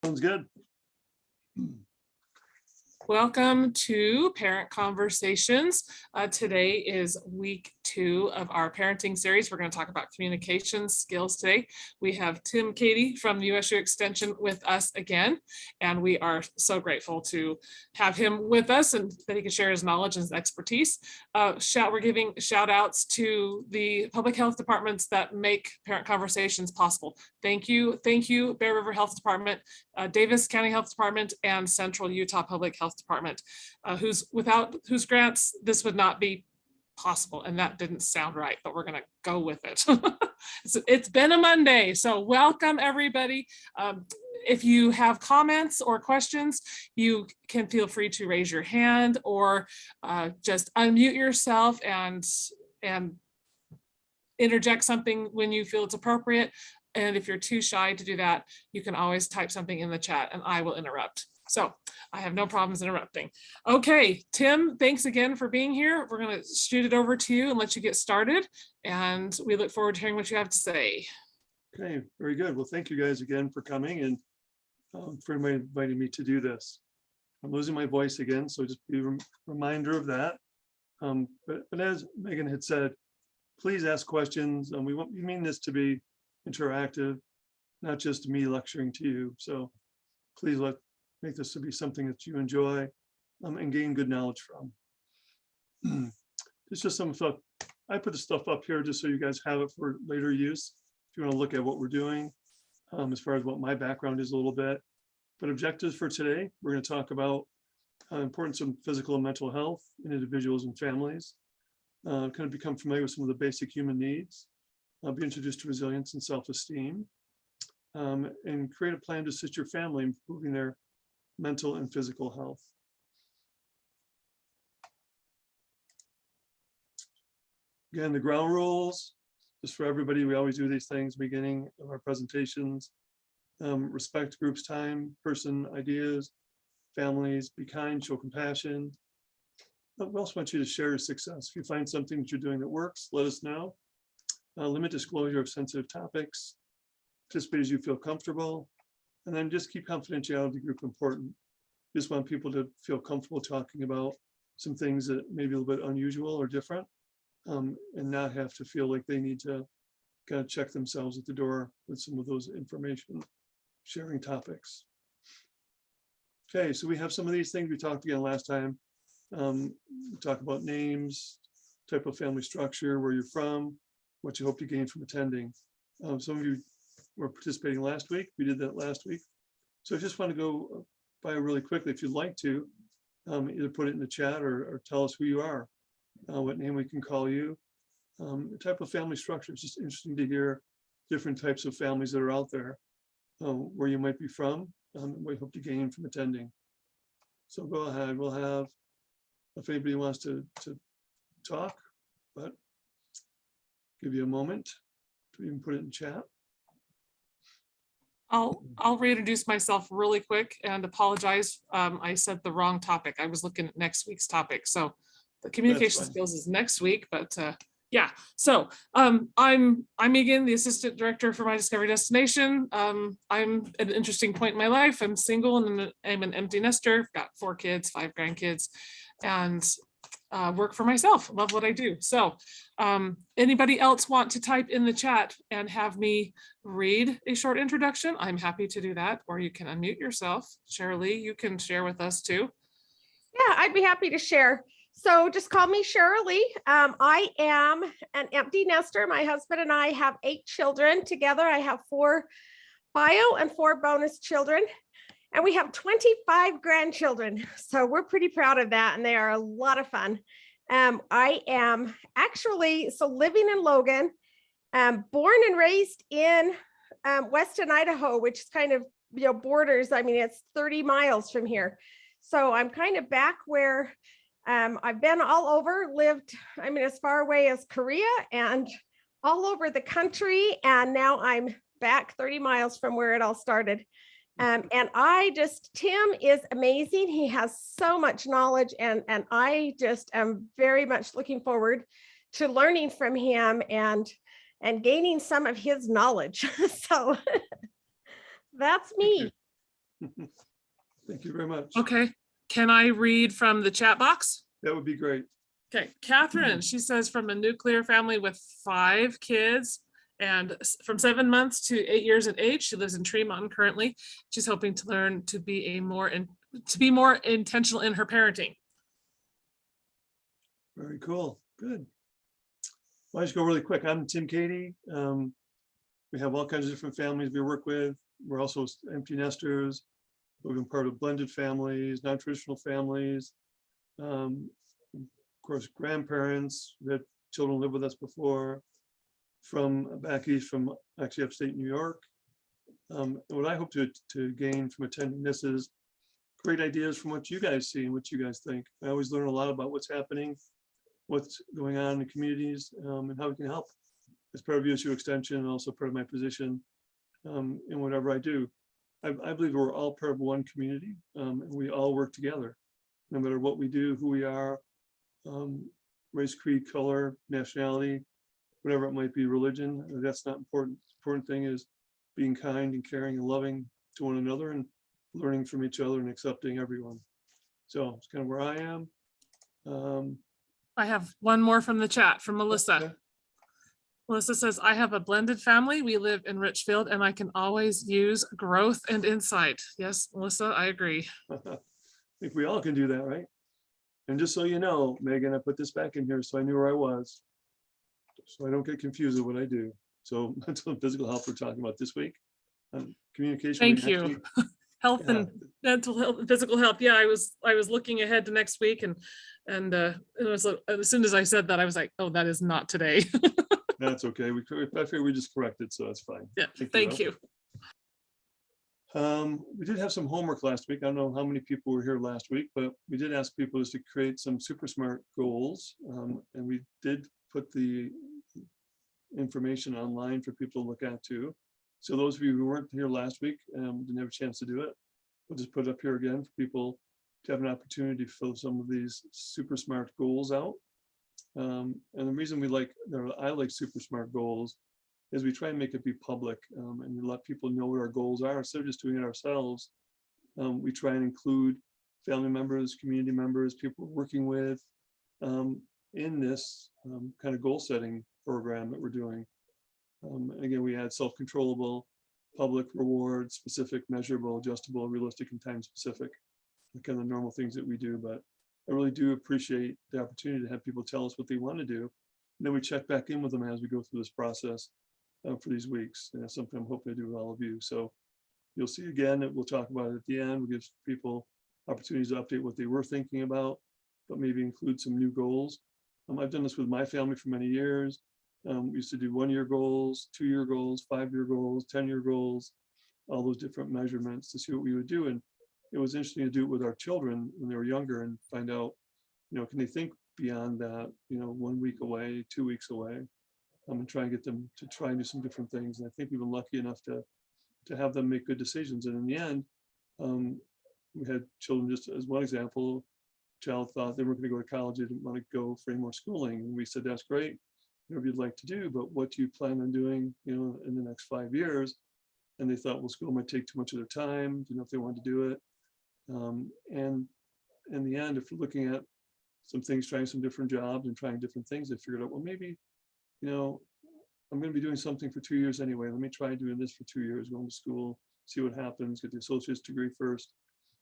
Sounds good. Welcome to Parent Conversations. Today is week 2 of our parenting series. We're going to talk about communication skills today. We have Tim Keady from USU Extension with us again, and we are so grateful to have him with us and that he can share his knowledge and his expertise. We're giving shout outs to the public health departments that make Parent Conversations possible. Thank you, Bear River Health Department, Davis County Health Department, and Central Utah Public Health Department, without whose grants this would not be possible. And that didn't sound right, but we're going to go with it. It's been a Monday, so welcome everybody. If you have comments or questions, you can feel free to raise your hand or just unmute yourself and interject something when you feel it's appropriate. And if you're too shy to do that, you can always type something in the chat and I will interrupt. So I have no problems interrupting. Okay, Tim, thanks again for being here. We're going to shoot it over to you and let you get started. And we look forward to hearing what you have to say. Okay, very good. Well, thank you guys again for coming and for inviting me to do this. I'm losing my voice again, so just be a reminder of that. But as Megan had said, please ask questions. We mean this to be interactive, not just me lecturing to you. So please make this to be something that you enjoy and gain good knowledge from. It's just some stuff. I put the stuff up here just so you guys have it for later use. If you want to look at what we're doing, as far as what my background is a little bit. But objectives for today, we're going to talk about importance of physical and mental health in individuals and families. Kind of become familiar with some of the basic human needs. I'll be introduced to resilience and self-esteem, and create a plan to assist your family in improving their mental and physical health. Again, the ground rules, just for everybody, we always do these things beginning of our presentations. Respect groups' time, person, ideas, families, be kind, show compassion. But we also want you to share your success. If you find something that you're doing that works, let us know. Limit disclosure of sensitive topics. Participate as you feel comfortable. And then just keep confidentiality of the group important. Just want people to feel comfortable talking about some things that may be a little bit unusual or different, and not have to feel like they need to kind of check themselves at the door with some of those information sharing topics. Okay, so we have some of these things we talked again last time. We talk about names, type of family structure, where you're from, what you hope to gain from attending. Some of you were participating last week. We did that last week. So I just want to go by really quickly, if you'd like to, either put it in the chat or tell us who you are, what name we can call you. The type of family structure, it's just interesting to hear different types of families that are out there, where you might be from, what you hope to gain from attending. So go ahead, we'll have, if anybody wants to talk, but give you a moment to even put it in chat. I'll reintroduce myself really quick and apologize. I said the wrong topic. I was looking at next week's topic. So the communication skills is next week, but yeah. So I'm Megan, the assistant director for My Discovery Destination. I'm at an interesting point in my life. I'm single and I'm an empty nester. Got 4 kids, 5 grandkids, and work for myself. Love what I do. So anybody else want to type in the chat and have me read a short introduction? I'm happy to do that, or you can unmute yourself. Shirley, you can share with us too. Yeah, I'd be happy to share. So just call me Shirley. I am an empty nester. My husband and I have 8 children together. I have 4 bio and 4 bonus children. And we have 25 grandchildren. So we're pretty proud of that. And they are a lot of fun. I am actually living in Logan, born and raised in Weston, Idaho, which is kind of, borders. I mean, it's 30 miles from here. So I'm kind of back where I've been all over, lived, as far away as Korea and all over the country. And now I'm back 30 miles from where it all started. And Tim is amazing. He has so much knowledge, and I just am very much looking forward to learning from him and gaining some of his knowledge. So that's me. Thank you very much. Okay, can I read from the chat box? That would be great. Okay, Catherine, she says from a nuclear family with 5 kids and from 7 months to 8 years of age. She lives in Tree Mountain currently. She's hoping to learn to be more intentional in her parenting. Very cool. Good. Well, I just go really quick. I'm Tim Keady. We have all kinds of different families we work with. We're also empty nesters. We've been part of blended families, non-traditional families. Of course, grandparents. We had children live with us before. From back east, from actually upstate New York. And what I hope to gain from attending this is great ideas from what you guys see and what you guys think. I always learn a lot about what's happening, what's going on in the communities, and how we can help as part of USU Extension and also part of my position in whatever I do. I believe we're all part of one community, and we all work together, no matter what we do, who we are, race, creed, color, nationality, whatever it might be, religion. That's not important. The important thing is being kind and caring and loving to one another and learning from each other and accepting everyone. So it's kind of where I am. I have one more from the chat from Melissa. Okay. Melissa says, I have a blended family. We live in Richfield and I can always use growth and insight. Yes, Melissa, I agree. I think we all can do that, right? And just so you know, Megan, I put this back in here so I knew where I was, so I don't get confused with what I do. So mental and physical health we're talking about this week. Communication. Thank you. Health and mental health and physical health. Yeah, I was looking ahead to next week and it was as soon as I said that, I was like, oh, that is not today. That's okay. I figured we just corrected, so that's fine. Yeah, thank you. We did have some homework last week. I don't know how many people were here last week, but we did ask people to create some super smart goals. And we did put the information online for people to look at too. So those of you who weren't here last week and didn't have a chance to do it, we'll just put it up here again for people to have an opportunity to fill some of these super smart goals out. And the reason I like super smart goals is we try and make it be public and we let people know what our goals are instead of just doing it ourselves. We try and include family members, community members, people we're working with in this kind of goal setting program that we're doing. Again, we add self-controllable, public, reward, specific, measurable, adjustable, realistic, and time specific, the kind of normal things that we do. But I really do appreciate the opportunity to have people tell us what they want to do. And then we check back in with them as we go through this process for these weeks. And that's something I'm hoping to do with all of you. So you'll see again that we'll talk about it at the end. We'll give people opportunities to update what they were thinking about, but maybe include some new goals. I've done this with my family for many years. We used to do 1-year goals, 2-year goals, 5-year goals, 10-year goals, all those different measurements to see what we would do. And it was interesting to do it with our children when they were younger and find out, can they think beyond that, 1 week away, 2 weeks away, and try and get them to try and do some different things. And I think we've been lucky enough to have them make good decisions. And in the end, we had children, just as one example, child thought they weren't going to go to college, they didn't want to go for any more schooling. And we said, that's great, whatever you'd like to do, but what do you plan on doing, in the next 5 years? And they thought, well, school might take too much of their time, if they wanted to do it. And in the end, if we're looking at some things, trying some different jobs and trying different things, they figured out, well, maybe, I'm going to be doing something for 2 years anyway. Let me try doing this for 2 years, going to school, see what happens, get the associate's degree first,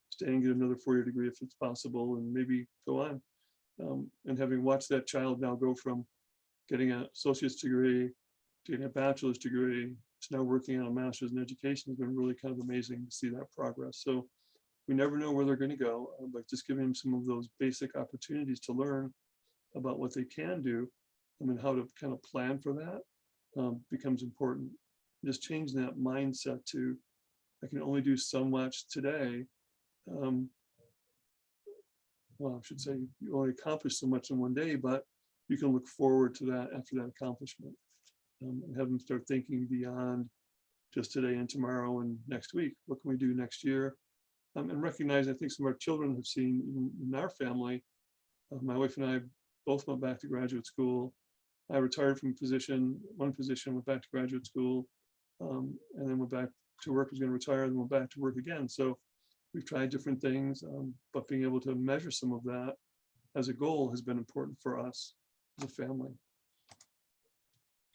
stay and get another 4-year degree if it's possible, and maybe go on. And having watched that child now go from getting an associate's degree to getting a bachelor's degree to now working on a master's in education has been really kind of amazing to see that progress. So we never know where they're going to go, but just giving them some of those basic opportunities to learn about what they can do and how to kind of plan for that becomes important. Just changing that mindset to, I can only do so much today. Well, I should say you only accomplish so much in one day, but you can look forward to that after that accomplishment and have them start thinking beyond just today and tomorrow and next week. What can we do next year? And recognize, I think some of our children have seen in our family, my wife and I both went back to graduate school. I retired from one position, went back to graduate school, and then went back to work, was going to retire, and went back to work again. So We've tried different things, but being able to measure some of that as a goal has been important for us as a family.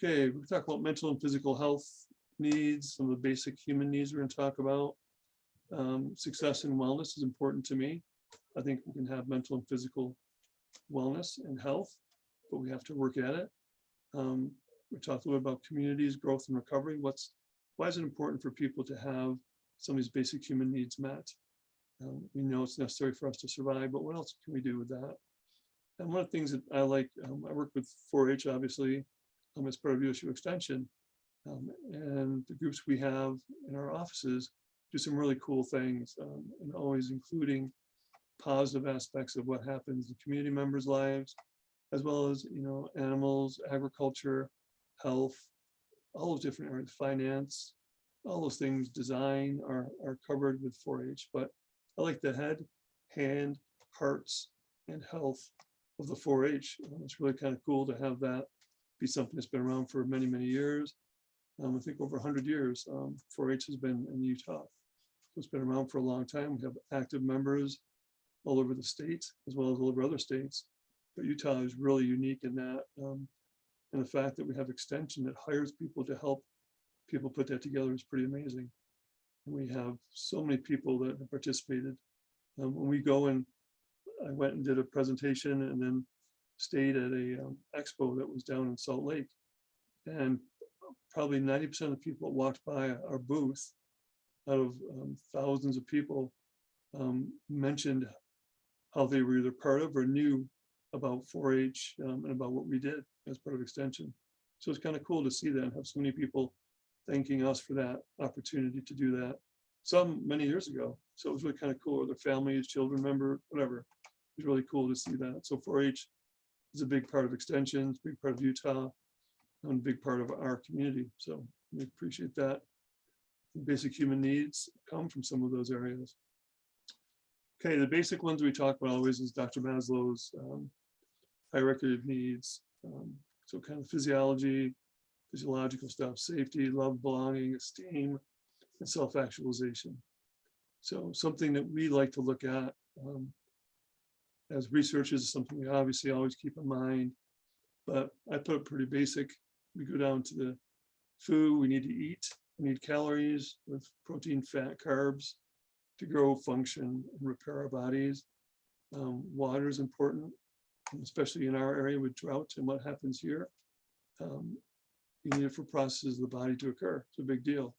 Okay, we talk about mental and physical health needs, some of the basic human needs we're going to talk about. Success and wellness is important to me. I think we can have mental and physical wellness and health, but we have to work at it. We talked a little bit about communities, growth and recovery. Why is it important for people to have some of these basic human needs met? We know it's necessary for us to survive, but what else can we do with that? And one of the things that I like, I work with 4-H, obviously, as part of USU Extension, and the groups we have in our offices do some really cool things, and always including positive aspects of what happens in community members' lives, as well as, animals, agriculture, health, all those different areas, finance, all those things, design are covered with 4-H. But I like the head, hand, hearts, and health of the 4-H. It's really kind of cool to have that be something that's been around for many, many years. I think over 100 years, 4-H has been in Utah. So it's been around for a long time. We have active members all over the state, as well as all over other states. But Utah is really unique in that, and the fact that we have extension that hires people to help people put that together is pretty amazing. And we have so many people that have participated. When we go, and I went and did a presentation and then stayed at a expo that was down in Salt Lake, and probably 90% of the people that walked by our booth, out of thousands of people, mentioned how they were either part of or knew about 4-H and about what we did as part of Extension. So it's kind of cool to see that and have so many people thanking us for that opportunity to do that, some many years ago. So it was really kind of cool, or their families, children, member, whatever. It was really cool to see that. So 4-H is a big part of Extension, it's a big part of Utah, and a big part of our community. So we appreciate that. The basic human needs come from some of those areas. Okay, the basic ones we talk about always is Dr. Maslow's hierarchy of needs. So kind of physiology, physiological stuff, safety, love, belonging, esteem, and self-actualization. So something that we like to look at as researchers is something we obviously always keep in mind, but I put it pretty basic. We go down to the food we need to eat. We need calories with protein, fat, carbs to grow, function, and repair our bodies. Water is important, especially in our area with drought and what happens here. You need it for processes of the body to occur. It's a big deal.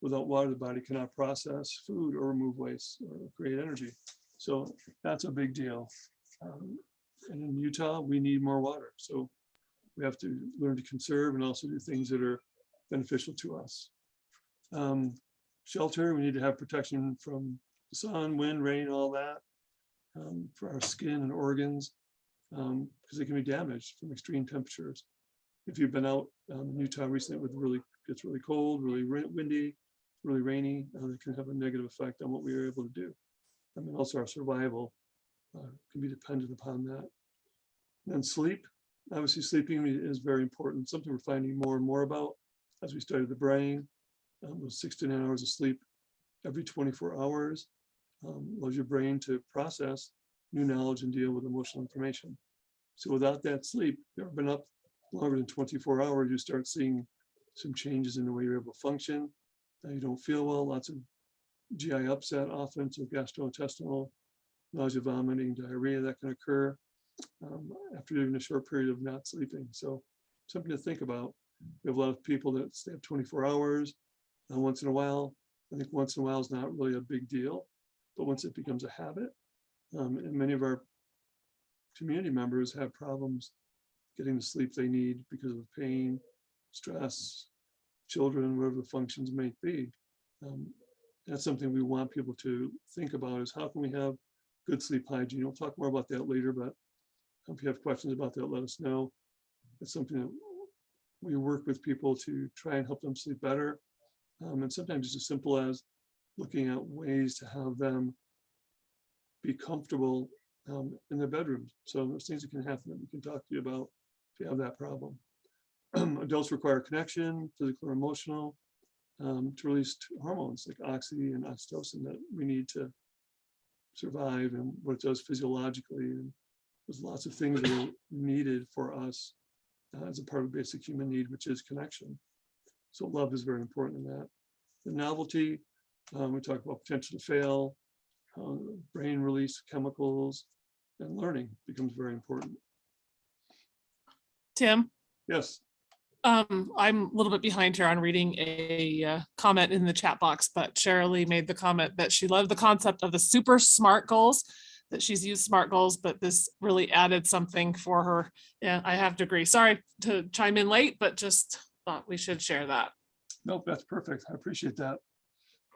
Without water, the body cannot process food or remove waste or create energy. So that's a big deal. And in Utah, we need more water. So we have to learn to conserve and also do things that are beneficial to us. Shelter, we need to have protection from the sun, wind, rain, all that, for our skin and organs, because they can be damaged from extreme temperatures. If you've been out in Utah recently, gets really cold, really windy, really rainy, it can have a negative effect on what we are able to do. I mean, also our survival can be dependent upon that. And then sleep, obviously sleeping is very important, something we're finding more and more about as we study the brain. Those 6 to 9 hours of sleep every 24 hours allows your brain to process new knowledge and deal with emotional information. So without that sleep, if you've ever been up longer than 24 hours, you start seeing some changes in the way you're able to function. You don't feel well, lots of GI upset often, so gastrointestinal, nausea, vomiting, diarrhea, that can occur after even a short period of not sleeping. So something to think about. We have a lot of people that stay up 24 hours once in a while. I think once in a while is not really a big deal, but once it becomes a habit, and many of our community members have problems getting the sleep they need because of pain, stress, children, whatever the functions may be. That's something we want people to think about, is how can we have good sleep hygiene? We'll talk more about that later, but if you have questions about that, let us know. It's something that we work with people to try and help them sleep better. And sometimes it's as simple as looking at ways to have them be comfortable in their bedrooms. So there's things that can happen that we can talk to you about if you have that problem. Adults require connection, physical or emotional, to release hormones like oxy and oxytocin that we need to survive and what it does physiologically. And there's lots of things that are needed for us as a part of basic human need, which is connection. So love is very important in that. The novelty, we talk about potential to fail, brain release chemicals, and learning becomes very important. Tim, Yes. I'm a little bit behind here on reading a comment in the chat box, but Cheryl Lee made the comment that she loved the concept of the super SMART goals, that she's used SMART goals, but this really added something for her. Yeah, I have to agree. Sorry to chime in late, but just thought we should share that. Nope, that's perfect. I appreciate that.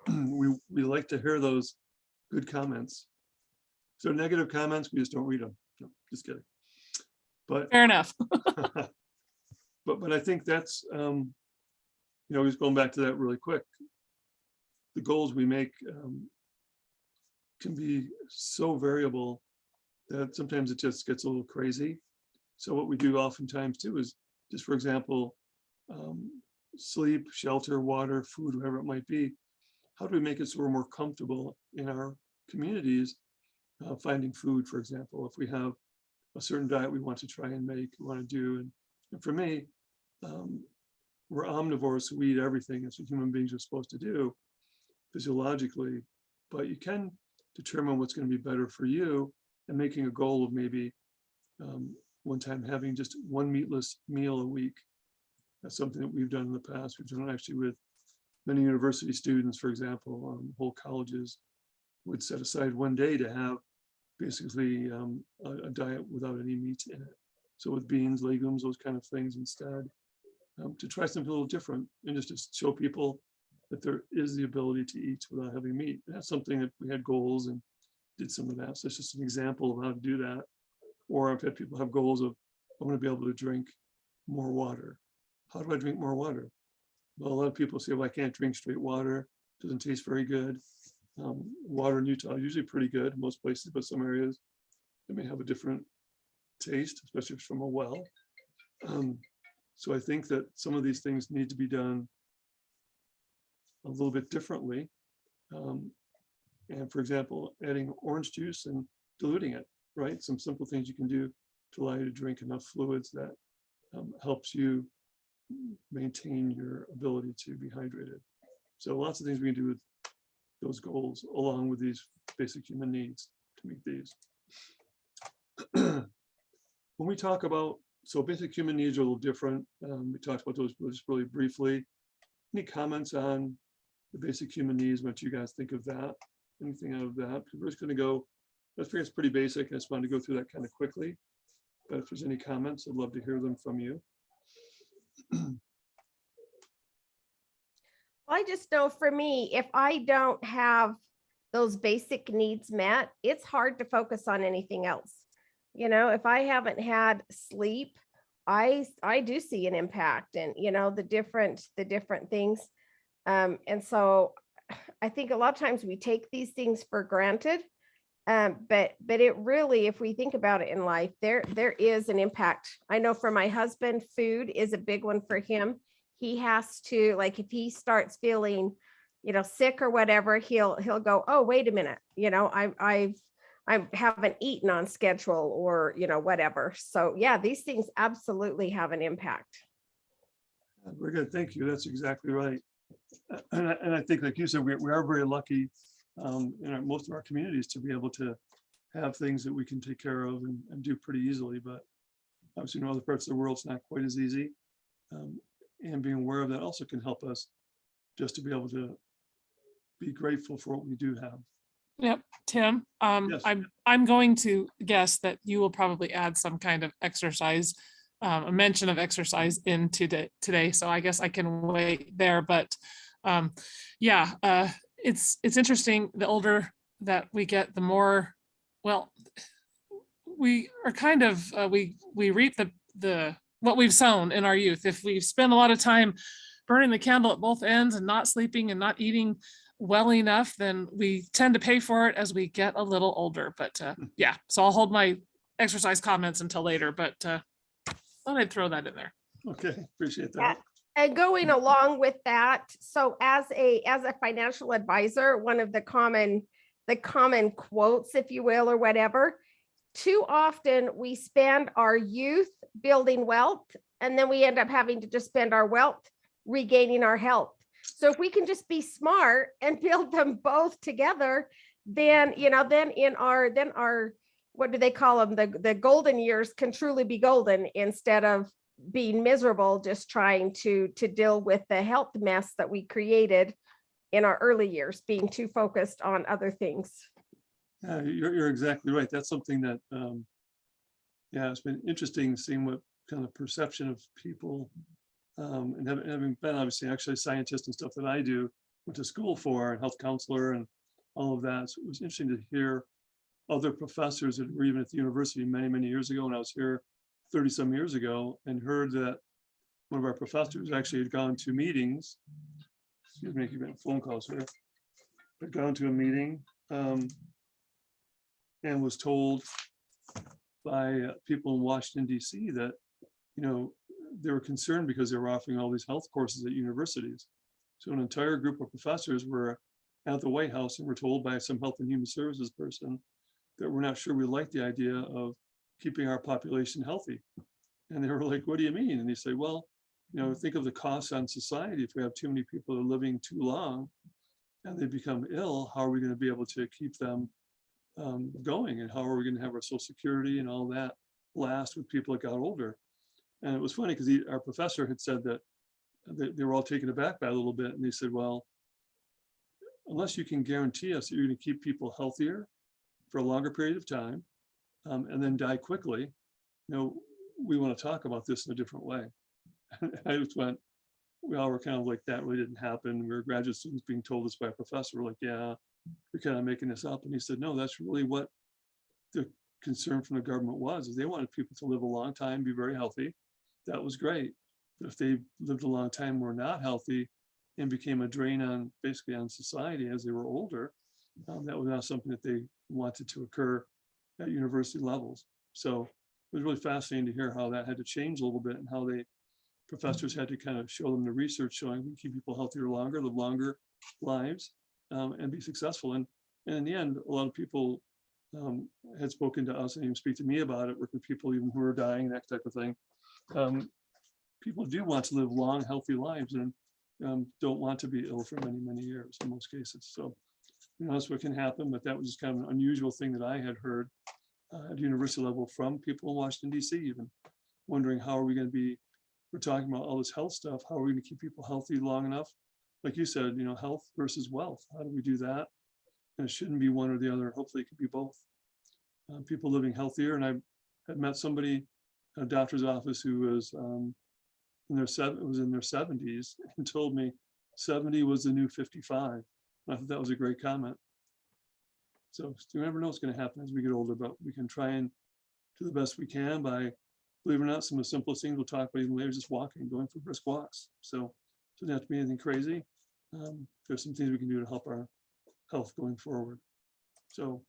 We like to hear those good comments. So negative comments, we just don't read them. No, just kidding. But Fair enough. but I think that's just going back to that really quick. The goals we make can be so variable that sometimes it just gets a little crazy. So what we do oftentimes too is just, for example, sleep, shelter, water, food, whatever it might be. How do we make it so we're more comfortable in our communities finding food, for example, if we have a certain diet we want to try and make, we want to do. And for me, we're omnivores, so we eat everything. That's what human beings are supposed to do physiologically, but you can determine what's going to be better for you and making a goal of maybe one time having just one meatless meal a week. That's something that we've done in the past. We've done it actually with many university students, for example, whole colleges would set aside one day to have basically a diet without any meat in it. So with beans, legumes, those kind of things instead, to try something a little different and just to show people that there is the ability to eat without having meat. And that's something that we had goals and did some of that. So it's just an example of how to do that. Or I've had people have goals of, I want to be able to drink more water. How do I drink more water? Well, a lot of people say, well, I can't drink straight water. It doesn't taste very good. Water in Utah is usually pretty good in most places, but some areas it may have a different taste, especially if it's from a well. So I think that some of these things need to be done a little bit differently. And for example, adding orange juice and diluting it, right? Some simple things you can do to allow you to drink enough fluids that helps you maintain your ability to be hydrated. So lots of things we can do with those goals along with these basic human needs to meet these. When we talk about, so basic human needs are a little different. We talked about those just really briefly. Any comments on the basic human needs? What you guys think of that? Anything out of that? We're just going to go, I think it's pretty basic. I just wanted to go through that kind of quickly. But if there's any comments, I'd love to hear them from you. I just know for me, if I don't have those basic needs met, it's hard to focus on anything else. You know, if I haven't had sleep, I do see an impact and, you know, the different things. And so I think a lot of times we take these things for granted. But it really, if we think about it in life, there is an impact. I know for my husband, food is a big one for him. He has to, like, if he starts feeling, you know, sick or whatever, he'll go, oh, wait a minute, you know, I haven't eaten on schedule or, you know, whatever. So yeah, these things absolutely have an impact. Very good, thank you. That's exactly right. And I think, like you said, we are very lucky in most of our communities to be able to have things that we can take care of and do pretty easily. But obviously in other parts of the world, it's not quite as easy. And being aware of that also can help us just to be able to be grateful for what we do have. Yep, Tim, Yes. I'm going to guess that you will probably add some kind of exercise, a mention of exercise in today. So I guess I can wait there, but yeah, it's interesting. The older that we get, the more, well, we are kind of, we reap the what we've sown in our youth. If we've spent a lot of time burning the candle at both ends and not sleeping and not eating well enough, then we tend to pay for it as we get a little older. But yeah, so I'll hold my exercise comments until later, but thought I'd throw that in there. Okay, appreciate that. Yeah. And going along with that, so as a financial advisor, one of the common the common quotes, if you will, or whatever. Too often we spend our youth building wealth, and then we end up having to just spend our wealth regaining our health. So if we can just be smart and build them both together, then, then our, what do they call them? The golden years can truly be golden, instead of being miserable, just trying to deal with the health mess that we created in our early years, being too focused on other things. Yeah, you're exactly right. That's something that, yeah, it's been interesting seeing what kind of perception of people, and having been obviously actually a scientist and stuff that I do, went to school for, and health counselor and all of that. So it was interesting to hear other professors that were even at the university many, many years ago when I was here 30 some years ago, and heard that one of our professors actually had gone to meetings. Excuse me, keep getting phone calls here. Had gone to a meeting, and was told by people in Washington, D.C. that, they were concerned because they were offering all these health courses at universities. So an entire group of professors were at the White House and were told by some health and human services person that we're not sure we like the idea of keeping our population healthy. And they were like, what do you mean? And they say, well, think of the costs on society. If we have too many people that are living too long and they become ill, how are we going to be able to keep them going? And how are we going to have our Social Security and all that last with people that got older? And it was funny because our professor had said that they were all taken aback by a little bit. And they said, well, unless you can guarantee us that you're going to keep people healthier for a longer period of time, and then die quickly, we want to talk about this in a different way. I just went, we all were kind of like, that really didn't happen. We were graduate students being told this by a professor. We're like, yeah, you're kind of making this up. And he said, no, that's really what the concern from the government was, is they wanted people to live a long time, be very healthy. That was great. But if they lived a long time, were not healthy, and became a drain on basically on society as they were older, that was not something that they wanted to occur at university levels. So it was really fascinating to hear how that had to change a little bit, and how professors had to kind of show them the research showing we keep people healthier longer, live longer lives, and be successful. And in the end, a lot of people had spoken to us and even speak to me about it, work with people even who are dying, that type of thing. People do want to live long, healthy lives, and don't want to be ill for many, many years in most cases. So, that's what can happen, but that was just kind of an unusual thing that I had heard at university level from people in Washington, D.C. even, wondering how are we going to be, we're talking about all this health stuff, how are we going to keep people healthy long enough? Like you said, health versus wealth, how do we do that? And it shouldn't be one or the other. Hopefully it could be both. People living healthier, and I had met somebody at a doctor's office who was in their 70s and told me 70 was the new 55. I thought that was a great comment. So you never know what's going to happen as we get older, but we can try and do the best we can by, believe it or not, some of the simplest things we'll talk about even later, just walking, going for brisk walks. So it doesn't have to be anything crazy. There's some things we can do to help our health going forward. So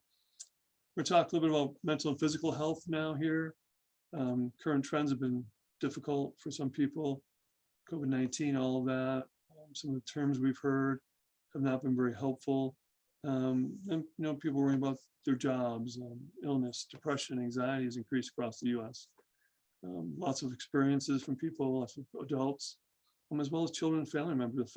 we're talking a little bit about mental and physical health now here. Current trends have been difficult for some people. COVID-19, all of that. Some of the terms we've heard have not been very helpful. And people worrying about their jobs, illness, depression, anxiety has increased across the US. Lots of experiences from people, lots of adults, as well as children and family members.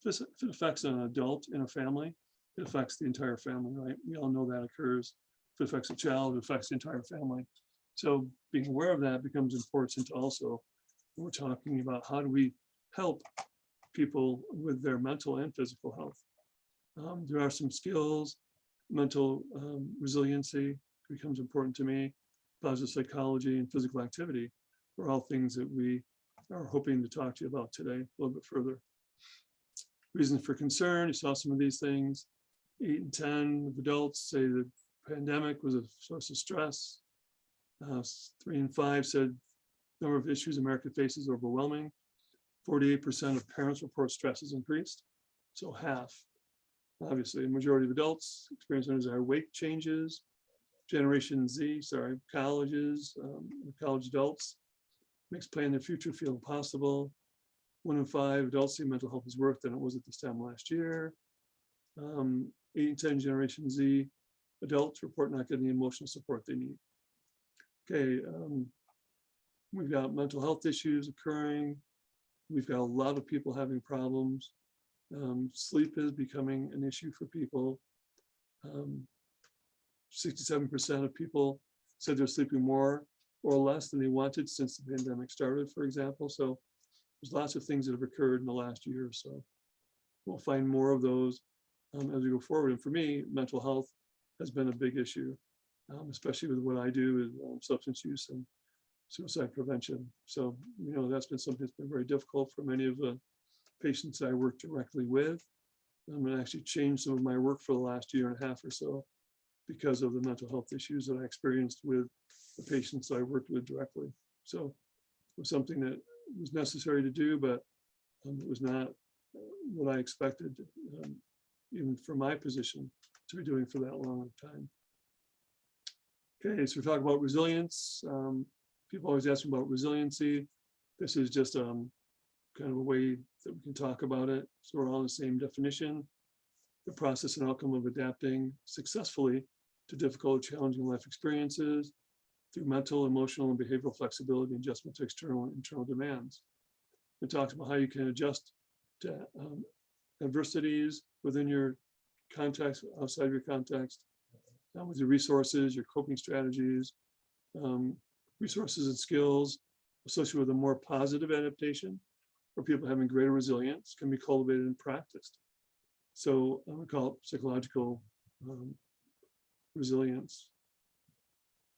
If it affects an adult in a family, it affects the entire family, right? We all know that occurs. If it affects a child, it affects the entire family. So being aware of that becomes important also. We're talking about how do we help people with their mental and physical health. There are some skills, mental resiliency becomes important to me, positive psychology and physical activity are all things that we are hoping to talk to you about today a little bit further. Reasons for concern, you saw some of these things. 8 in 10 of adults say the pandemic was a source of stress. 3 in 5 said number of issues America faces is overwhelming. 48% of parents report stress has increased, so half. Obviously, a majority of adults experience undesired weight changes. Generation Z, colleges, college adults, makes planning their future feel impossible. 1 in 5 adults say mental health is worse than it was at this time last year. 8 and 10 Generation Z adults report not getting the emotional support they need. Okay, we've got mental health issues occurring. We've got a lot of people having problems. Sleep is becoming an issue for people. 67% of people said they're sleeping more or less than they wanted since the pandemic started, for example. So there's lots of things that have occurred in the last year or so. We'll find more of those as we go forward. And for me, mental health has been a big issue, especially with what I do with substance use and suicide prevention. So, that's been something that's been very difficult for many of the patients I work directly with. I'm going to actually change some of my work for the last year and a half or so because of the mental health issues that I experienced with the patients I worked with directly. So it was something that was necessary to do, but it was not what I expected, even from my position, to be doing for that long of time. Okay, so we're talking about resilience. People always ask me about resiliency. This is just kind of a way that we can talk about it. So we're all the same definition: the process and outcome of adapting successfully to difficult, challenging life experiences through mental, emotional, and behavioral flexibility and adjustment to external and internal demands. It talks about how you can adjust to adversities within your context, outside your context, with your resources, your coping strategies, resources and skills associated with a more positive adaptation, or people having greater resilience, can be cultivated and practiced. So I would call it psychological resilience.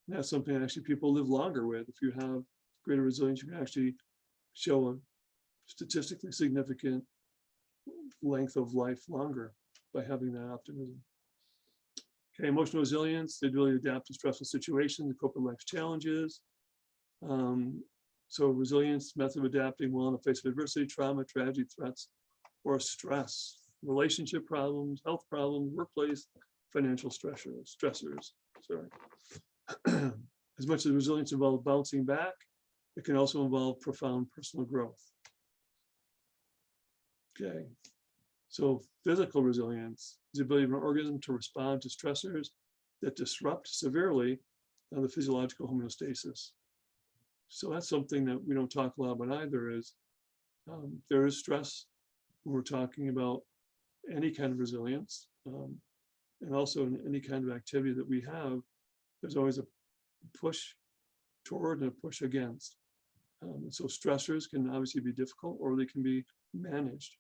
That's something that actually people live longer with. If you have greater resilience, you can actually show a statistically significant length of life longer by having that optimism. Okay, emotional resilience, the ability to adapt to stressful situations and cope with life's challenges. So resilience, method of adapting well in the face of adversity, trauma, tragedy, threats, or stress, relationship problems, health problems, workplace, financial stressors. Sorry. As much as resilience involves bouncing back, it can also involve profound personal growth. Okay, so physical resilience is the ability of an organism to respond to stressors that disrupt severely the physiological homeostasis. So that's something that we don't talk a lot about either, is there is stress when we're talking about any kind of resilience, and also in any kind of activity that we have, there's always a push toward and a push against. And so stressors can obviously be difficult, or they can be managed.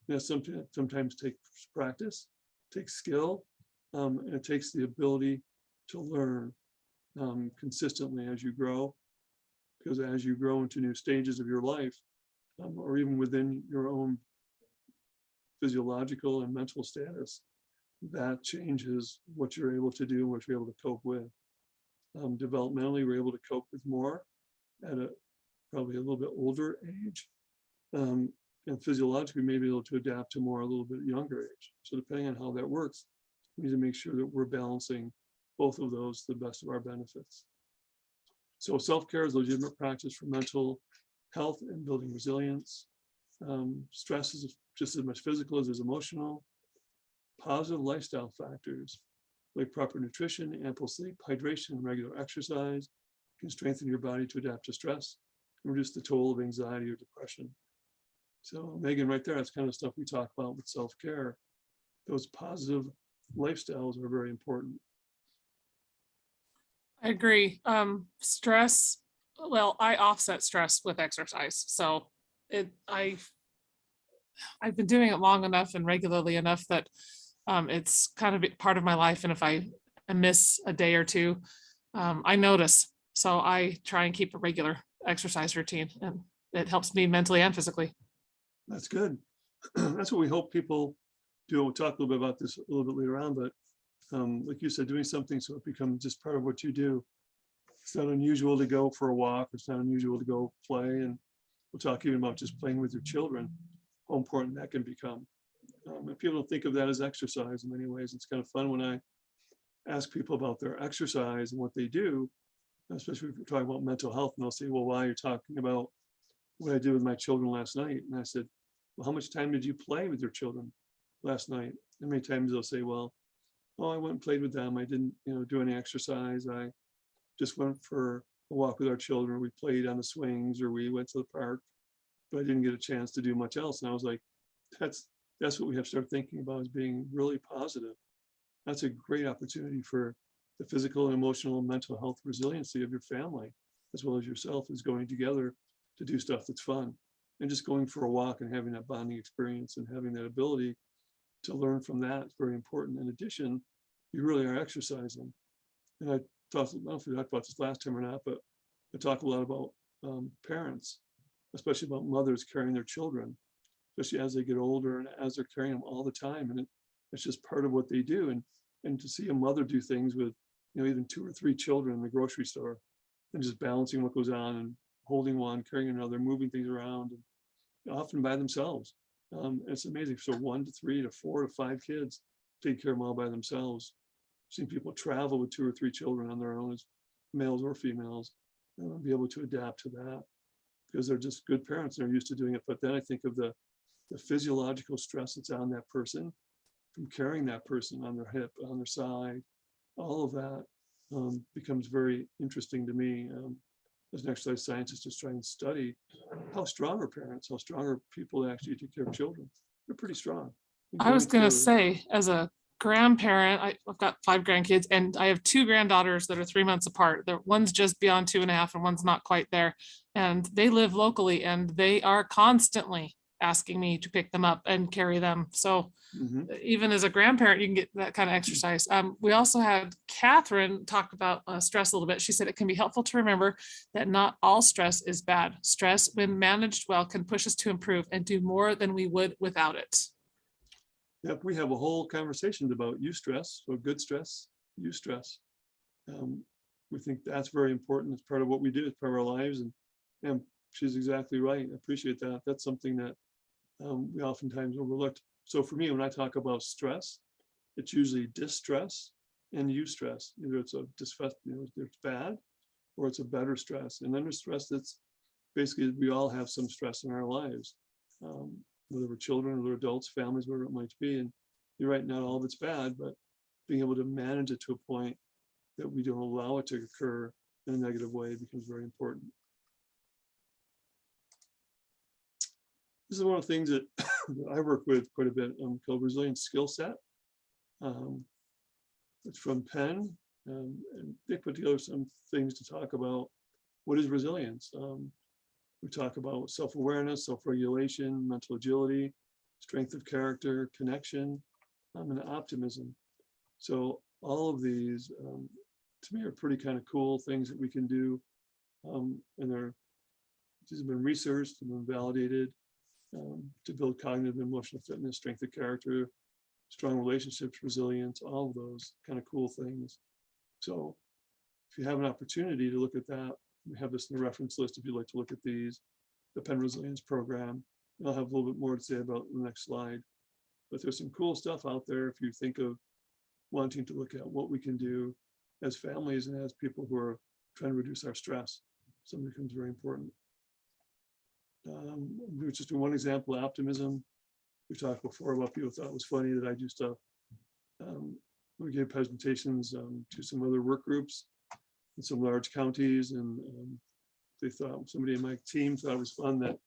And that's something that sometimes takes practice, takes skill, and it takes the ability to learn consistently as you grow. Because as you grow into new stages of your life, or even within your own physiological and mental status, that changes what you're able to do and what you're able to cope with. Developmentally, we're able to cope with more at a probably a little bit older age. And physiologically, we may be able to adapt to more a little bit younger age. So depending on how that works, we need to make sure that we're balancing both of those to the best of our benefits. So self-care is a legitimate practice for mental health and building resilience. Stress is just as much physical as it is emotional. Positive lifestyle factors like proper nutrition, ample sleep, hydration, and regular exercise can strengthen your body to adapt to stress and reduce the toll of anxiety or depression. So Megan, right there, that's kind of stuff we talk about with self-care. Those positive lifestyles are very important. I agree. Stress, well, I offset stress with exercise. So I've been doing it long enough and regularly enough that it's kind of part of my life. And if I miss a day or two, I notice. So I try and keep a regular exercise routine, and it helps me mentally and physically. That's good. That's what we hope people do. We'll talk a little bit about this a little bit later on, but like you said, doing something so it becomes just part of what you do. It's not unusual to go for a walk. It's not unusual to go play. And we'll talk even about just playing with your children, how important that can become. And people don't think of that as exercise in many ways. It's kind of fun when I ask people about their exercise and what they do, especially if we're talking about mental health, and they'll say, well, why are you talking about what I did with my children last night? And I said, well, how much time did you play with your children last night? And many times they'll say, well, oh, I went and played with them. I didn't, do any exercise. I just went for a walk with our children. We played on the swings or we went to the park, but I didn't get a chance to do much else. And I was like, that's what we have to start thinking about, is being really positive. That's a great opportunity for the physical and emotional and mental health resiliency of your family, as well as yourself, is going together to do stuff that's fun. And just going for a walk and having that bonding experience and having that ability to learn from that is very important. In addition, you really are exercising. And I don't know if we talked about this last time or not, but I talk a lot about parents, especially about mothers carrying their children, especially as they get older and as they're carrying them all the time. And it's just part of what they do. And to see a mother do things with, even 2 or 3 children in the grocery store and just balancing what goes on and holding one, carrying another, moving things around, and often by themselves. It's amazing. So 1 to 3 to 4 to 5 kids take care of them all by themselves. I've seen people travel with 2 or 3 children on their own, as males or females, and be able to adapt to that because they're just good parents. They're used to doing it. But then I think of the physiological stress that's on that person from carrying that person on their hip, on their side. All of that becomes very interesting to me as an exercise scientist, to try and study how strong are parents, how strong are people that actually take care of children. They're pretty strong. I was going to say, as a grandparent, I've got 5 grandkids, and I have 2 granddaughters that are 3 months apart. One's just beyond 2.5 and one's not quite there. And they live locally and they are constantly asking me to pick them up and carry them. So even as a grandparent, you can get that kind of exercise. We also had Catherine talk about stress a little bit. She said it can be helpful to remember that not all stress is bad. Stress, when managed well, can push us to improve and do more than we would without it. Yep, we have a whole conversation about eustress, or good stress, eustress. We think that's very important. It's part of what we do. It's part of our lives. And she's exactly right. I appreciate that. That's something that we oftentimes overlooked. So for me, when I talk about stress, it's usually distress and eustress. Either it's a distress, it's bad, or it's a better stress. And then there's stress that's basically, we all have some stress in our lives, whether we're children or adults, families, whatever it might be. And you're right, not all of it's bad, but being able to manage it to a point that we don't allow it to occur in a negative way becomes very important. This is one of the things that I work with quite a bit, called Resilience Skill Set. It's from Penn, and they put together some things to talk about what is resilience. We talk about self-awareness, self-regulation, mental agility, strength of character, connection, and optimism. So all of these, to me, are pretty kind of cool things that we can do. And these have been researched and been validated to build cognitive and emotional fitness, strength of character, strong relationships, resilience, all of those kind of cool things. So if you have an opportunity to look at that, we have this in the reference list if you'd like to look at these, the Penn Resilience Program. I'll have a little bit more to say about the next slide, but there's some cool stuff out there if you think of wanting to look at what we can do as families and as people who are trying to reduce our stress. Something becomes very important. We were just doing one example, optimism. We talked before about people thought it was funny that I do stuff. We gave presentations to some other work groups in some large counties, and they thought, somebody in my team thought it was fun that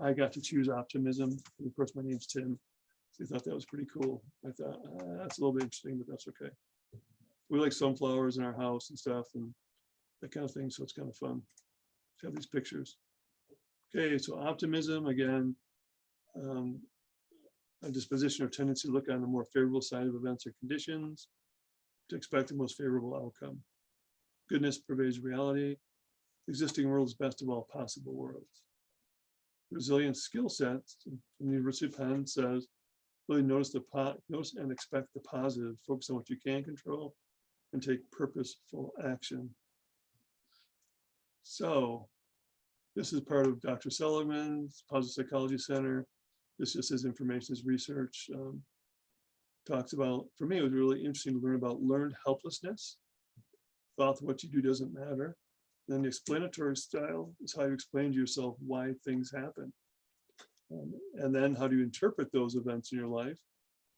I got to choose optimism. And of course, my name's Tim. So they thought that was pretty cool. I thought, that's a little bit interesting, but that's okay. We like sunflowers in our house and stuff and that kind of thing. So it's kind of fun to have these pictures. Okay, so optimism, again, a disposition or tendency to look on the more favorable side of events or conditions, to expect the most favorable outcome. Goodness pervades reality. The existing world is best of all possible worlds. Resilience skill sets from the University of Penn says, really notice and expect the positive, focus on what you can control, and take purposeful action. So this is part of Dr. Seligman's Positive Psychology Center. This just is information, is research. Talks about, for me, it was really interesting to learn about learned helplessness. Thought that what you do doesn't matter. Then the explanatory style is how you explain to yourself why things happen. And then how do you interpret those events in your life?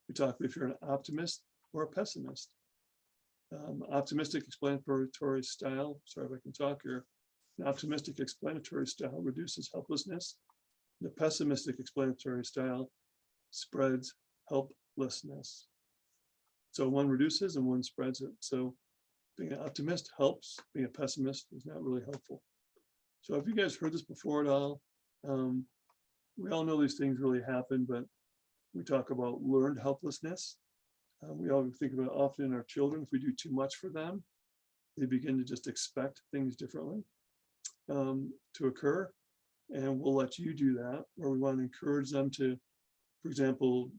We talk if you're an optimist or a pessimist. Optimistic explanatory style, sorry if I can talk here. An optimistic explanatory style reduces helplessness. The pessimistic explanatory style spreads helplessness. So one reduces and one spreads it. So being an optimist helps, being a pessimist is not really helpful. So have you guys heard this before at all? We all know these things really happen, but we talk about learned helplessness. We all think about it often in our children. If we do too much for them, they begin to just expect things differently to occur. And we'll let you do that, or we want to encourage them to, for example,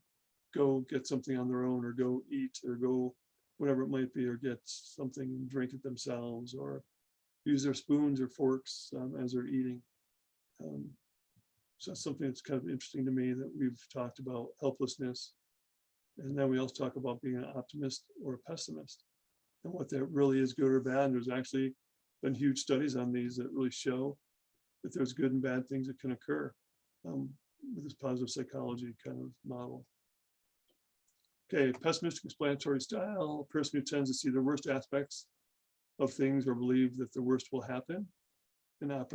go get something on their own, or go eat, or go whatever it might be, or get something and drink it themselves, or use their spoons or forks as they're eating. So that's something that's kind of interesting to me, that we've talked about helplessness. And then we also talk about being an optimist or a pessimist, and what that really is, good or bad. And there's actually been huge studies on these that really show that there's good and bad things that can occur with this positive psychology kind of model. Okay, pessimistic explanatory style, a person who tends to see the worst aspects of things or believe that the worst will happen. An